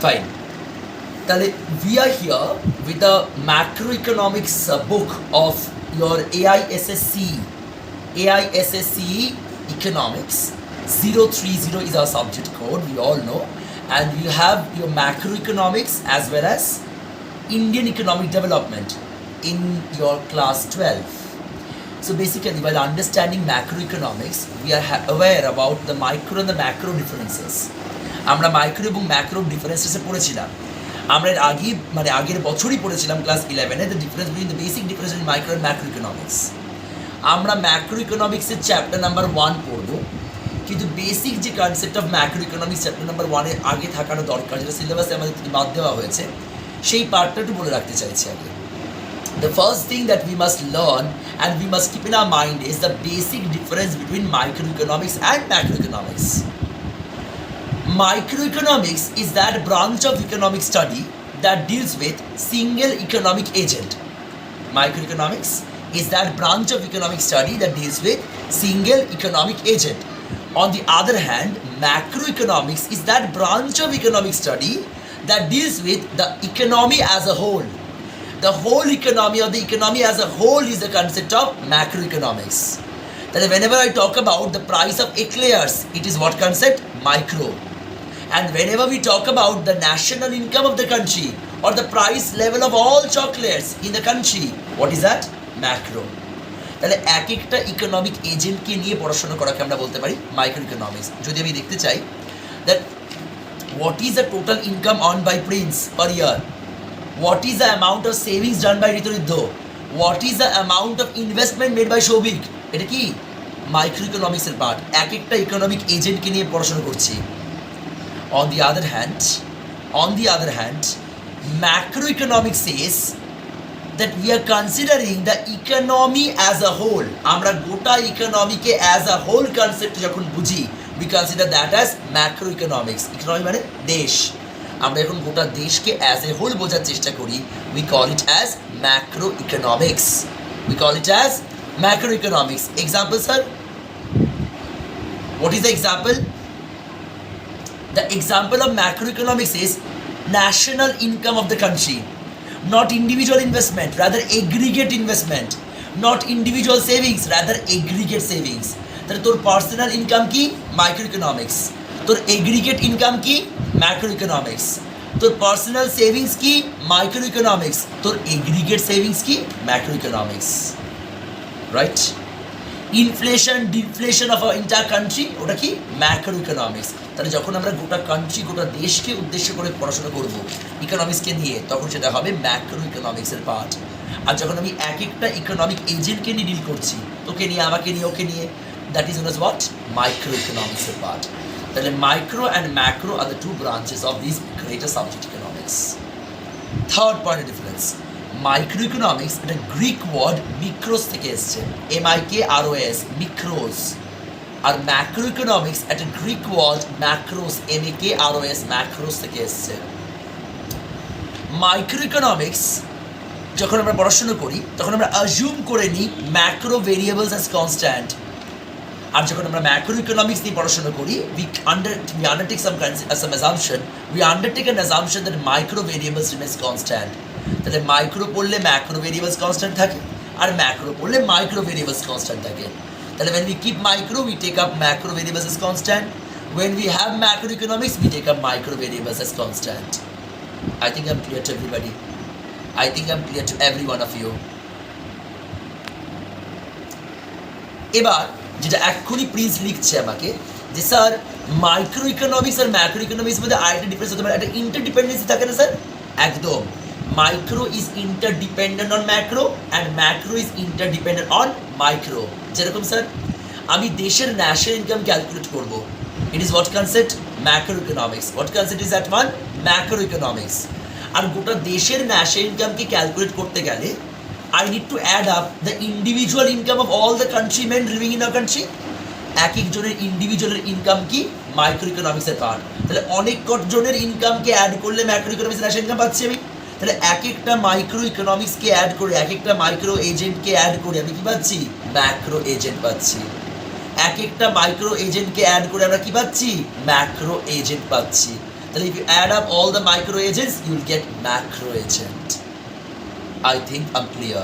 Fine. তাহলে we are here with the macroeconomics book of your AISSC economics. 030 is our subject code, we all know, and you have your macroeconomics as well as Indian economic development in your class 12. So basically, while understanding macroeconomics, we are aware about the micro and the macro differences. আমরা micro এবং macro ডিফারেন্সেসে পড়েছিলাম। আমরা এর আগের বছরই পড়েছিলাম class 11-এ the difference between the basic difference between micro and macro economics. আমরা ম্যাক্রো ইকোনমিক্সের চ্যাপ্টার নাম্বার 1 পড়ব, কিন্তু বেসিক যে concept of macro economics chapter number 1-এর আগে থাকানো দরকার, যেটা সিলেবাসে আমাদের বাদ দেওয়া হয়েছে, সেই পার্টটা একটু বলে রাখতে চাইছি আগে। The first thing that we must learn and we must keep in our mind is the basic difference between microeconomics and macroeconomics. Microeconomics is that branch of economic study that deals with single economic agent. Microeconomics is that branch of economic study that deals with single economic agent. On the other hand, macroeconomics is that branch of economic study that deals with the economy as a whole. The whole economy or the economy as a whole is the concept of macroeconomics. That whenever I talk about the price of eclairs, it is what concept? Micro. And whenever we talk about the national income of the country or the price level of all chocolates in the country, what is that? Macro. তাহলে এক একটা economic এজেন্টকে নিয়ে পড়াশোনা করাকে আমরা বলতে পারি micro economics. যদি আমি দেখতে চাই that what is the total income earn by Prince per year, what is the amount of savings done by Rituridho, what is the amount of investment made by Shobik, এটা কি মাইক্রোইকোনমিক্সের part. এক একটা economic এজেন্টকে নিয়ে পড়াশোনা করছি। on the other hand macroeconomics says that we are considering the economy as a whole. আমরা গোটা ইকোনমিকে as a whole concept যখন বুঝি, we consider that as macroeconomics. Economy মানে দেশ। আমরা এখন গোটা দেশকে অ্যাজ এ হোল বোঝার চেষ্টা করি, we call it as macroeconomics. Example sir, what is the example? The example of macroeconomics is national income of the country, not individual investment, rather aggregate investment, not individual savings, rather aggregate savings. তাহলে তোর personal income কি? মাইক্রোইকোনমিক্স। তোর aggregate income কি? ম্যাক্রোইকোনমিক্স। তোর personal savings কি? মাইক্রোইকোনমিক্স। তোর aggregate savings কি? Macroeconomics. Right? Inflation deflation of entire country, ওটা কি? ম্যাক্রোইকোনমিক্স। তাহলে যখন আমরা গোটা কান্ট্রি গোটা দেশকে উদ্দেশ্য করে পড়াশোনা করব ইকোনমিক্সকে নিয়ে, তখন সেটা হবে ম্যাক্রোইকোনমিক্সের পার্ট। আর যখন আমি এক একটা ইকোনমিক এজেন্টকে নিয়ে ডিল করছি, তোকে নিয়ে, আমাকে নিয়ে, ওকে নিয়ে, that is known as what? মাইক্রোইকোনমিক্সের পার্ট। তাহলে micro and macro are the two branches of this greater subject economics. Third point difference, microeconomics এটা গ্রিক ওয়ার্ড মিক্রোস থেকে এসছে, MIKROS, মিক্রোস। আর ম্যাক্রোইকোনমিক্স একটা Greek word macros, MAKROS, macros থেকে এসছে। মাইক্রোইকোনমিক্স যখন আমরা পড়াশোনা করি তখন আমরা অ্যাজিউম করে নিই ম্যাক্রো ভেরিয়েবলস অ্যাজ কনস্ট্যান্ট। আর যখন আমরা ম্যাক্রোইকোনমিক্স নিয়ে পড়াশোনা করি, we undertake some assumption, we undertake an assumption that micro variables remains constant. তাহলে মাইক্রো পড়লে ম্যাক্রো ভেরিয়েবলস কনস্ট্যান্ট থাকে, আর ম্যাক্রো পড়লে মাইক্রো ভেরিয়েবলস কনস্ট্যান্ট থাকে। তাহলে when we keep micro, we take up macro variables as constant. When we have macroeconomics, we take up micro variables as constant. I think I'm clear to everybody. I think I'm clear to every one of you. এবার যেটা এক্ষুনি Prince লিখছে আমাকে যে sir micro economics আর macro economics মধ্যে আরেকটা difference হতে পারে, একটা ইন্টারডিপেন্ডেন্সি থাকে না স্যার? একদম। Micro is interdependent on macro and macro is interdependent on micro. যেরকম স্যার আমি দেশের ন্যাশনাল ইনকাম ক্যালকুলেট করবো, it is what concept? Macro economics. What concept is that one? Macro economics. আর গোটা দেশের ন্যাশনাল ইনকামকে ক্যালকুলেট করতে গেলে I need to add up the individual income of all the countrymen living in our country. এক একজনের ইন্ডিভিজুয়ালের income কি? Micro ইকোনমিক্সের পার্ট। তাহলে অনেক জনের ইনকামকে অ্যাড করলে ম্যাক্রো ইকোনমিক্সের ন্যাশনাল ইনকাম পাচ্ছি আমি। তাহলে এক একটা মাইক্রো ইকোনমিক্সকে অ্যাড করে, এক একটা মাইক্রো এজেন্টকে অ্যাড করে আমি কি পাচ্ছি? ম্যাক্রো এজেন্ট পাচ্ছি। এক একটা মাইক্রো এজেন্টকে অ্যাড করে আমরা কি পাচ্ছি? ম্যাক্রো এজেন্ট পাচ্ছি। তাহলে if you add up all the micro agents you will get macro agent. I think I'm clear.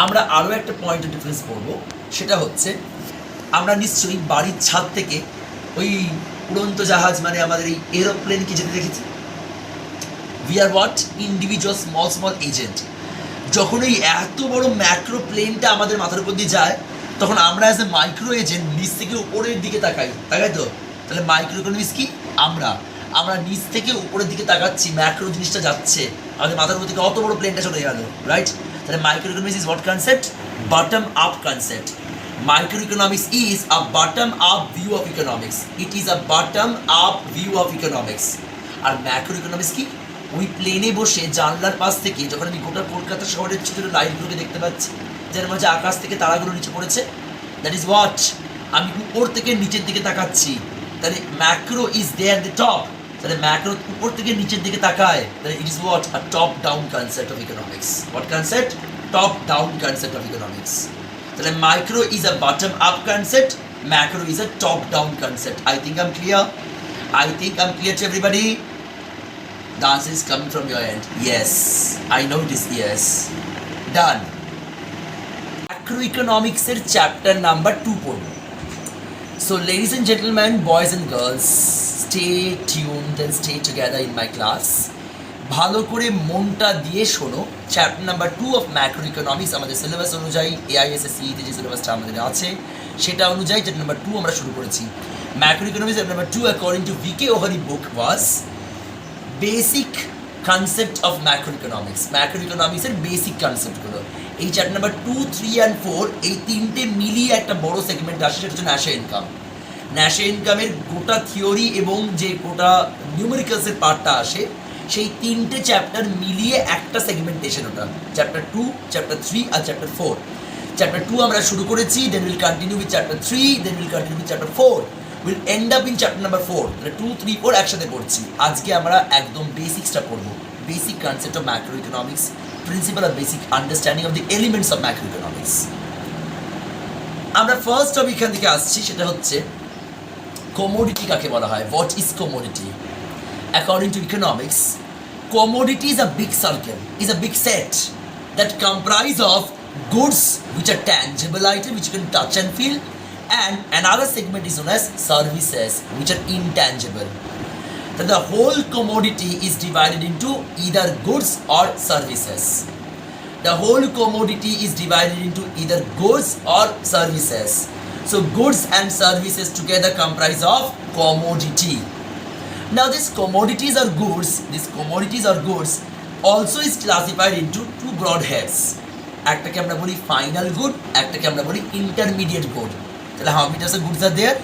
আমরা আরও একটা পয়েন্ট অফ ডিফারেন্স পড়বো, সেটা হচ্ছে আমরা নিশ্চয়ই বাড়ির ছাদ থেকে ওই উড়ন্ত জাহাজ মানে আমাদের এই এরোপ্লেনকে যেতে দেখেছি। We are what individual small small agent. যখন এই এত বড় ম্যাক্রো প্লেনটা আমাদের মাথার উপর দিয়ে যায় তখন আমরা অ্যাজ এ মাইক্রো এজেন্ট নিচ থেকে উপরের দিকে তাকাই তো। তাহলে মাইক্রো ইকোনমিক্স কি? আমরা নিচ থেকে উপরের দিকে তাকাচ্ছি, ম্যাক্রো জিনিসটা যাচ্ছে আমাদের মাথার উপর থেকে, অত বড় প্লেনটা চলে গেল, রাইট? তাহলে micro economics is what concept? Bottom up concept. Microeconomics is a bottom-up view of economics. It is a bottom-up view of economics. আর macroeconomics কি? ওই প্লেনে বসে জানলার পাশ থেকে যখন আমি গোটা কলকাতা শহরের ছোটো ছোটো লাইটগুলোকে দেখতে পাচ্ছি, যার মাঝে আকাশ থেকে তারাগুলো নিচে পড়েছে, দ্যাট ইজ হোয়াট। আমি উপর থেকে নিচের দিকে তাকাচ্ছি, তাহলে macro is there the top. তাহলে ম্যাক্রো উপর থেকে নিচের দিকে তাকায়, তাহলে it is what? A top down concept of economics. What concept? Top down concept of economics. তাহলে micro is a bottom up concept, macro is a top down concept. I think I'm clear to everybody. The answer is coming from your end. Yes, I know it is yes. Done. Macroeconomics এর chapter number 2 পড়ব। So ladies and gentlemen, boys and girls, stay tuned and stay together in my class. ভালো করে মনটা দিয়ে শোনো। Chapter number 2 of macro economics আমাদের syllabus অনুযায়ী AISSE-তে যে সিলেবাসটা আমাদের আছে সেটা অনুযায়ী চ্যাপ্টার নাম্বার 2 আমরা শুরু করেছি। Macro economics chapter number 2 according to VK Ohari book was basic concept of macro economics. Macro ইকোনমিক্সের বেসিক কনসেপ্টগুলো এই চ্যাপ্টার নাম্বার 2, 3 and 4 এই তিনটে মিলিয়ে একটা বড় সেগমেন্ট আসে, সেটা হচ্ছে ন্যাশনাল ইনকাম। ন্যাশনাল ইনকামের গোটা থিওরি এবং যে গোটা নিউমেরিক্যালসের পার্টটা আসে সেই তিনটে চ্যাপ্টার মিলিয়ে একটা সেগমেন্টেশন, ওটা চ্যাপ্টার 2, চ্যাপ্টার 3 আর চ্যাপ্টার 4। চ্যাপ্টার 2 আমরা শুরু করেছি, then will continue with chapter 3, then will continue with chapter 4, will end up in chapter number 4। তাহলে 2, 3, 4 একসাথে পড়ছি। আজকে আমরা একদম বেসিক্সটা পড়বো, basic concept of macro economics, principal of basic understanding of the elements of macro economics. আমরা first topic এখান থেকে আসছি, সেটা হচ্ছে কমোডিটি কাকে বলা হয়। What is commodity? According to economics, commodity is a big circle, is a big set that comprise of goods which are tangible items which you can touch and feel, and another segment is known as services which are intangible. That the whole commodity is divided into either goods or services. The whole commodity is divided into either goods or services. So goods and services together comprise of commodity. Now these commodities or goods also is classified into two broad heads. একটাকে আমরা বলি final good, একটাকে আমরা বলি intermediate good. তাহলে how many types of goods are there?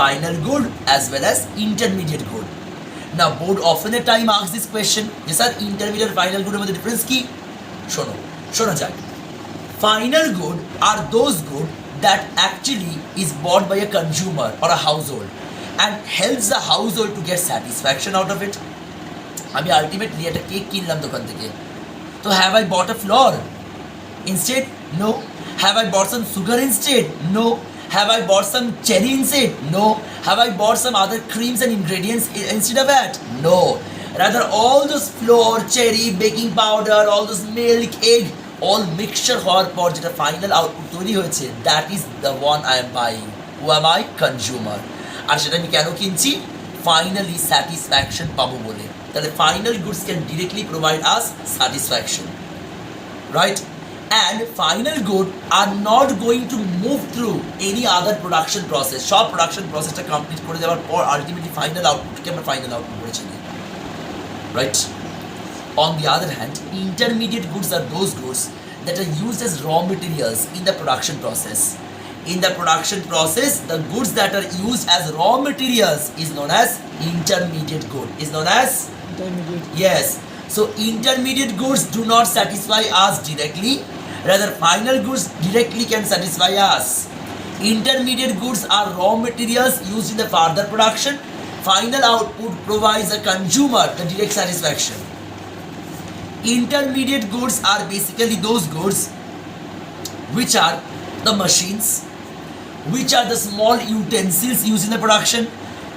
Final good as well as intermediate good. Now board often a time asks this question, যে sir intermediate final গুডের মধ্যে difference কি? শোনা যাক। Final good are those good that actually is bought by a consumer or a household and helps the household to get satisfaction out of it. আমি ultimately একটা cake কিনলাম দোকান থেকে, তো have I bought a floor instead? No. Have I bought some sugar instead? No. Have I bought some cherry instead? No. Have I bought some other creams and ingredients instead of that? No. Rather all those flour, cherry, baking powder, all those milk, egg, all mixture হওয়ার পর যেটা final output তৈরি হয়েছে, that is the one I am buying. Who am I? Consumer. আর সেটা আমি কেন কিনছি? Finally satisfaction পাবো বলে। তাহলে final goods can directly provide us satisfaction, right? And final good are not going to move through any other production process. সব production প্রসেসটা complete করে দেওয়ার পর আলটিমেটলি ফাইনাল আউটপুটকে আমরা ফাইনাল আউটপুট বলেছি, right? On the other hand, intermediate goods are those goods that are used as raw materials in the production process. In the production process, the goods that are used as raw materials is known as intermediate good. Is known as intermediate. Yes. So intermediate goods do not satisfy us directly. Rather, final goods directly can satisfy us. Intermediate goods are raw materials used in the further production. Final output provides a consumer the direct satisfaction. Intermediate goods are basically those goods which are the machines, which are the small utensils used in the production,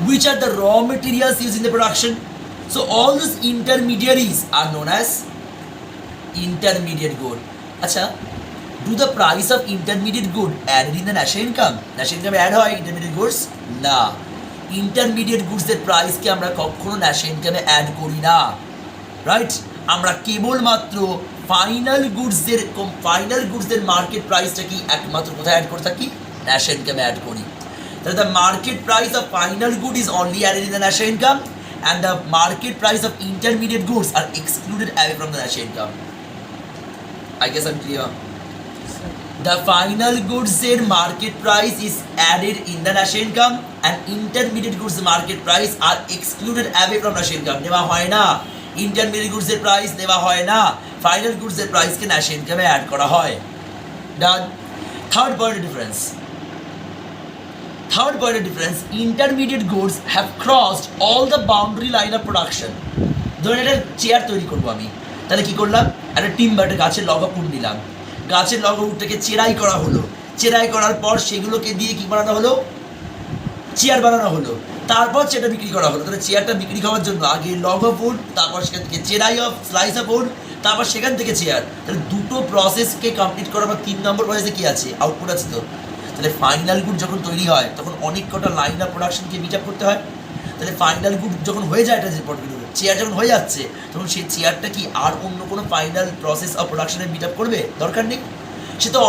which are the raw materials used in the production. So all those intermediaries are known as intermediate good. Acha, do the price of intermediate good added in the national income? National income add hoy intermediate goods? Na. Intermediate goods এর price কে আমরা কখনো national ইনকামে add করি না, right? আমরা কেবলমাত্র final গুডসের market প্রাইসটা কি একমাত্র কোথায় অ্যাড করে থাকি? ন্যাশনাল ইনকামে অ্যাড করি। তাহলে the market price of final good is only added in the national income and the market price of intermediate goods are excluded away from the national income. I guess I'm clear. The final goods market price is added in the national income and intermediate goods market price are excluded away from national income. নেওয়া হয় না, intermediate goods price নেওয়া হয় না, final goods price কে national income এ add করা হয়। Done. Third point of difference, intermediate goods have crossed all the boundary line of production. ধরুন একটা চেয়ার তৈরি করবো আমি, তাহলে কি করলাম? একটা টিম্বার, একটা গাছের লগ অফ উড নিলাম, গাছের লগ অফ উডটাকে চেরাই করা হলো, চেরাই করার পর সেগুলোকে দিয়ে কি বানানো হলো? চেয়ার বানানো হলো, তারপর সেটা বিক্রি করা হলো। তাহলে চেয়ারটা বিক্রি হওয়ার জন্য আগে লগ অফ উড, তারপর সেখান থেকে চেরাই অফ স্লাইস অফ উড, তারপর সেখান থেকে চেয়ার। তাহলে দুটো প্রসেসকে কমপ্লিট করার পর 3 নম্বর প্রসেসে কি আছে? আউটপুট আছে। তো তাহলে ফাইনাল গুড যখন তৈরি হয় তখন অনেক কটা লাইন অফ প্রোডাকশনকে মিট আপ করতে হয়। তাহলে ফাইনাল গুড যখন হয়ে যায়, এটা যে চেয়ার যখন হয়ে যাচ্ছে, তখন সেই চেয়ারটা কি আর অন্য কোনো ফাইনাল প্রসেস অফ প্রোডাকশনে মিট আপ করবে? দরকার নেই, সে তো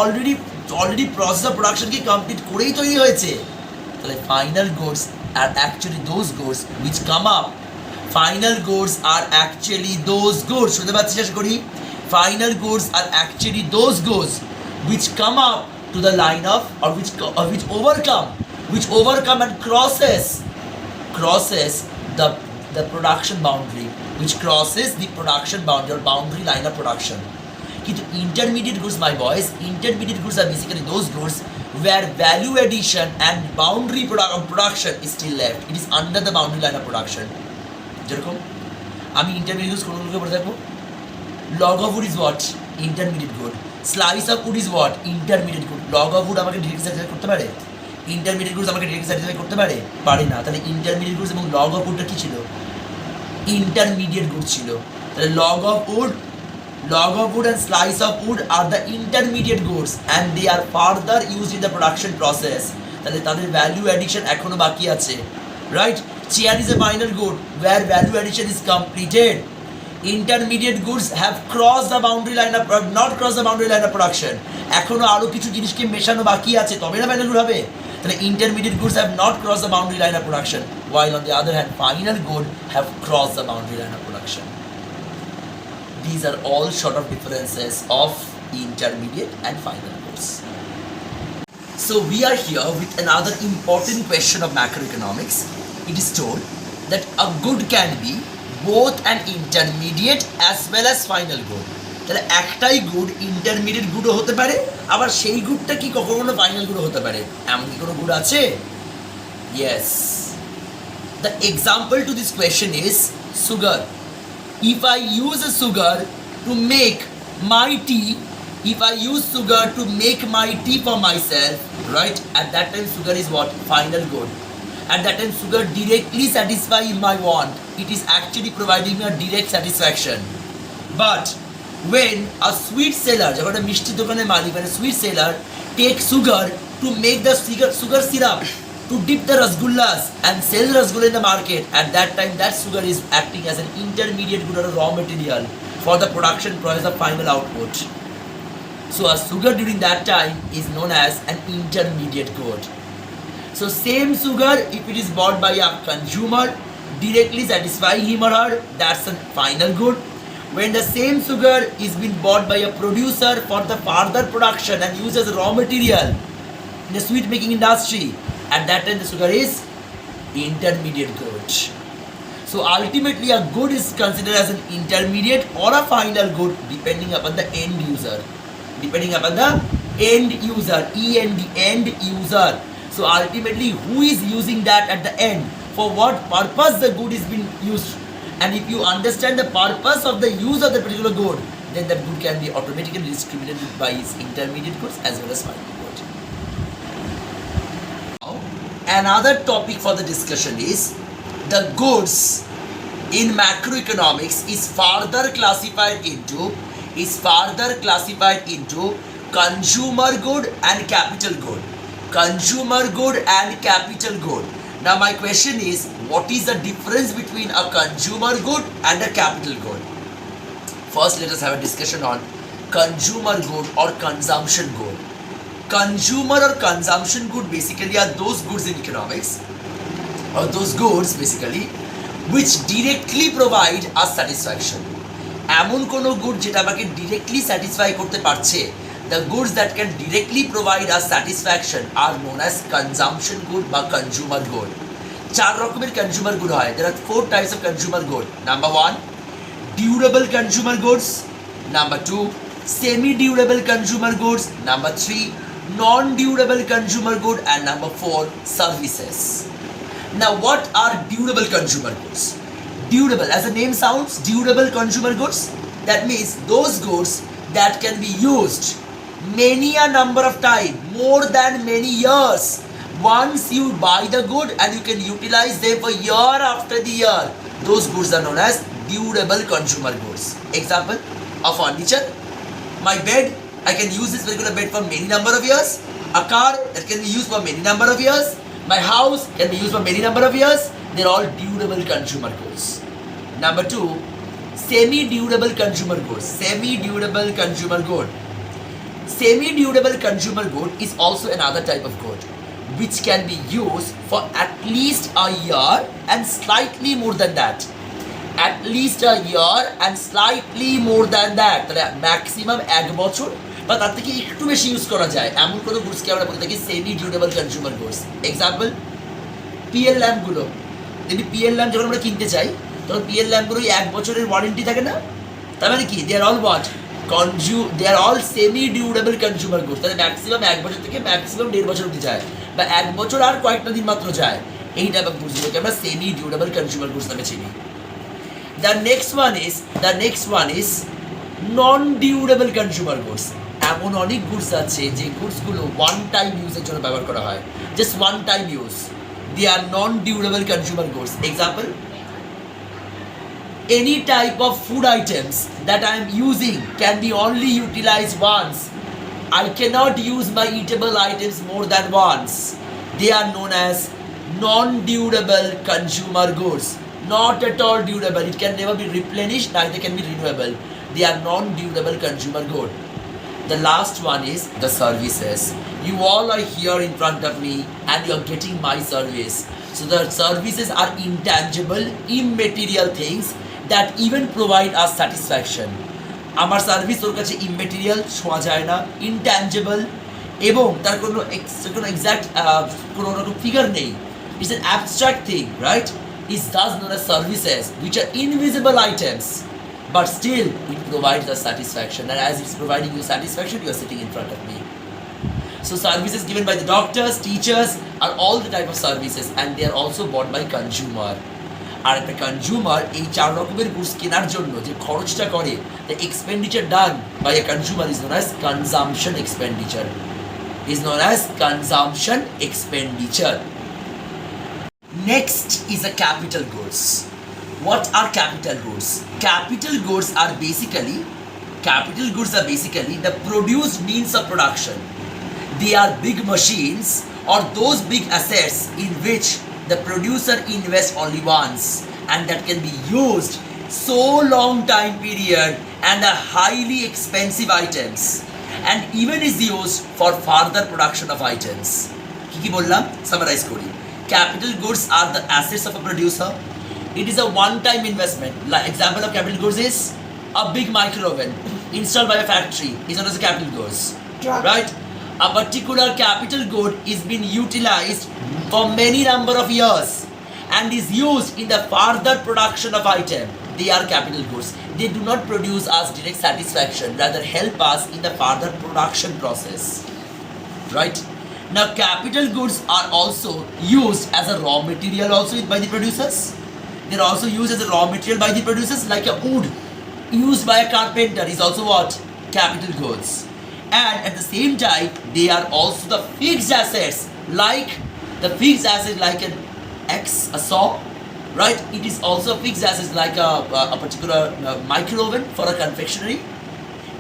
অলরেডি প্রসেস অফ প্রোডাকশনকে কমপ্লিট করেই তৈরি হয়েছে। তাহলে final goods are actually those goods which come up, final goods are actually those goods, শুনতে পাচ্ছি শেষ করি, final goods are actually those goods which come up to the line of which overcome and crosses the production boundary, which crosses the production boundary or boundary line of production. Kintu intermediate goods, my boys, intermediate goods are basically those goods where value addition and boundary production is still left. It is under the boundary line of production. যেরকম আমি intermediate goods কোনগুলোকে বলে থাকবো? Log of wood is what? Intermediate good. Slice of wood is what? Intermediate good. Log of wood আমাকে direct satisfy করতে পারে? Intermediate goods আমাকে direct satisfy করতে পারে? পারে না। তাহলে ইন্টারমিডিয়েট গুডস এবং লগ অফ উডটা কি ছিল? ইন্টারমিডিয়েট গুড ছিল। তাহলে log of wood and slice of wood are the intermediate goods and they are further used in the production process. তাহলে তাদের ভ্যালু অ্যাডিশন এখনো বাকি আছে, right? Chair is a final good where value addition is completed. Intermediate goods have crossed the boundary line of not crossed the boundary line of production. এখনো আরো কিছু জিনিসকে মেশানো বাকি আছে, তবে না ফাইনাল গুড হবে। তাহলে intermediate goods have not crossed the boundary line of production, while on the other hand final good have crossed the boundary line of production. These are all sort of differences of intermediate and final goods. So we are here with another important question of macroeconomics. It is told that a good can be both an intermediate as well as final good. তাহলে একটাই good intermediate গুডও হতে পারে, আবার সেই গুডটা কি কখনো final গুডও হতে পারে। এমন কি কোনো গুড আছে? Yes. The example to this question is sugar. If I use a sugar to make my tea, for myself, right? At that time sugar is what? Final good. At that time sugar directly satisfies my want. It is actually providing me a direct satisfaction. But when a sweet seller, যখন একটা মিষ্টি দোকানের মালিক, a sweet seller takes sugar to make the sugar syrup to dip the rasgullas and sell the rasgulla in the market, at that time that sugar is acting as an intermediate good or a raw material for the production process of final output. So a sugar during that time is known as an intermediate good. So same sugar, if it is bought by a consumer, directly satisfying him or her, that's a final good. When the same sugar is being bought by a producer for the further production and used as a raw material in the sweet making industry, at that time the sugar is intermediate good. So ultimately a good is considered as an intermediate or a final good depending upon the end user. End user. So ultimately who is using that at the end, for what purpose the good is being used, and if you understand the purpose of the use of the particular good, then that good can be automatically discriminated by its intermediate goods as well as final good. Now another topic for the discussion is the goods in macroeconomics is further classified into consumer good and capital good. Consumer good and capital good. Now my question is, what is the difference between a consumer good and a capital good? First, let us have a discussion on consumer good or consumption good. Consumer or consumption good basically are those goods in economics, or those goods basically which directly provide us satisfaction. এমন কোনো good যেটা আমাকে directly satisfy করতে পারছে, the goods that can directly provide us satisfaction are known as consumption good বা consumer good. চার রকমের consumer good হয়. There are 4 types of consumer good. Number 1, durable consumer goods. Number 2, semi-durable consumer goods. Number 3, non-durable consumer good. And number 4, services. Now what are durable consumer goods? Durable, as the name sounds, durable consumer goods, that means those goods that can be used many a number of time, more than many years. Once you buy the good and you can utilize them for year after the year, those goods are known as durable consumer goods. Example, a furniture, my bed, I can use this particular bed for many number of years. A car that can be used for many number of years. My house can be used for many number of years. They're all durable consumer goods. Number 2, semi-durable consumer goods. Semi-durable consumer good. Semi-durable consumer good is also another type of good which can be used for at least a year and slightly more than that. At least a year and slightly more than that. তাহলে maximum 1 বছর বা তার থেকে একটু বেশি use করা যায় এমন কোনো গুডসকে আমরা বলে থাকি semi durable consumer goods. Example, PL ল্যাম্পগুলো, যদি পিএল ল্যাম্প যখন আমরা কিনতে চাই তখন পিএল ল্যাম্পগুলো 1 বছরের ওয়ারেন্টি থাকে না? তার মানে কি, they are all what, they are all semi durable consumer goods. তাহলে ম্যাক্সিমাম 1 বছর থেকে ম্যাক্সিমাম 1.5 বছর অবধি যায়, বা 1 বছর আর কয়েকটা দিন মাত্র যায়। এই টাইপ অফ গুডসগুলোকে আমরা সেমি ডিউরেবল কনজিউমার গুডস নামে চিনি। The next one is non-durable consumer goods. এমন অনেক গুডস আছে যে গুডসগুলো ওয়ান টাইম ইউজের জন্য ব্যবহার করা হয়, just one time use. They R non-durable consumer goods. Example, any type of food items that I am using can be only utilized once. I cannot use my eatable items more than once. They are known as non-durable consumer goods. Not at all durable. It can never be replenished, neither can be renewable. They are non-durable consumer good. The last one is the services. You all are here in front of me and you are getting my service. So the services are intangible, immaterial things that even provide us satisfaction. আমার service ওর কাছে ইমমেটেরিয়াল, ছোঁয়া যায় না, intangible, এবং তার কোনো exact কোনো রকম ফিগার নেই। It's an abstract thing, right? Is thus known as services, which are invisible items, but still it provides us satisfaction. And as it's providing you satisfaction, you are sitting in front of me. So services given by the doctors, teachers are all the type of services, and they are also bought by consumer. আর একটা consumer এই 4 রকমের goods কেনার জন্য যে খরচটা করে, the expenditure done by a consumer is known as consumption expenditure. Next is the capital goods. What are capital goods? Capital goods are basically the produced means of production. They are big machines or those big assets in which the producer invests only once and that can be used so long time period and are highly expensive items and even is used for further production of items. কি বললাম? Summarize করি. Capital goods are the assets of a producer. It is a one-time investment. Like example of capital goods is a big micro oven installed by a factory is known as a capital goods, right? A particular capital good is being utilized for many number of years and is used in the further production of item. They are capital goods. They do not produce us direct satisfaction, rather help us in the further production process, right? Now capital goods are also used as a raw material also by the producers. They are also used as a raw material by the producers, like a wood used by a carpenter is also what? Capital goods. And at the same time, they are also the fixed assets like The fixed asset like an axe, a saw, right? It is also fixed assets like a particular micro oven for a confectionery.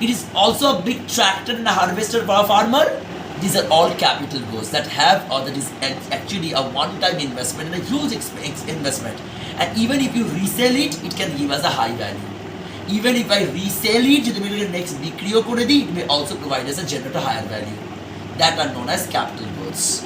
It is also a big tractor and a harvester for a farmer. These are all capital goods that have, or that is actually a one-time investment and a huge investment. And even if you resell it, it can give us a high value. Even if I resell it, next it may also provide us a generate a higher value. That are known as capital goods.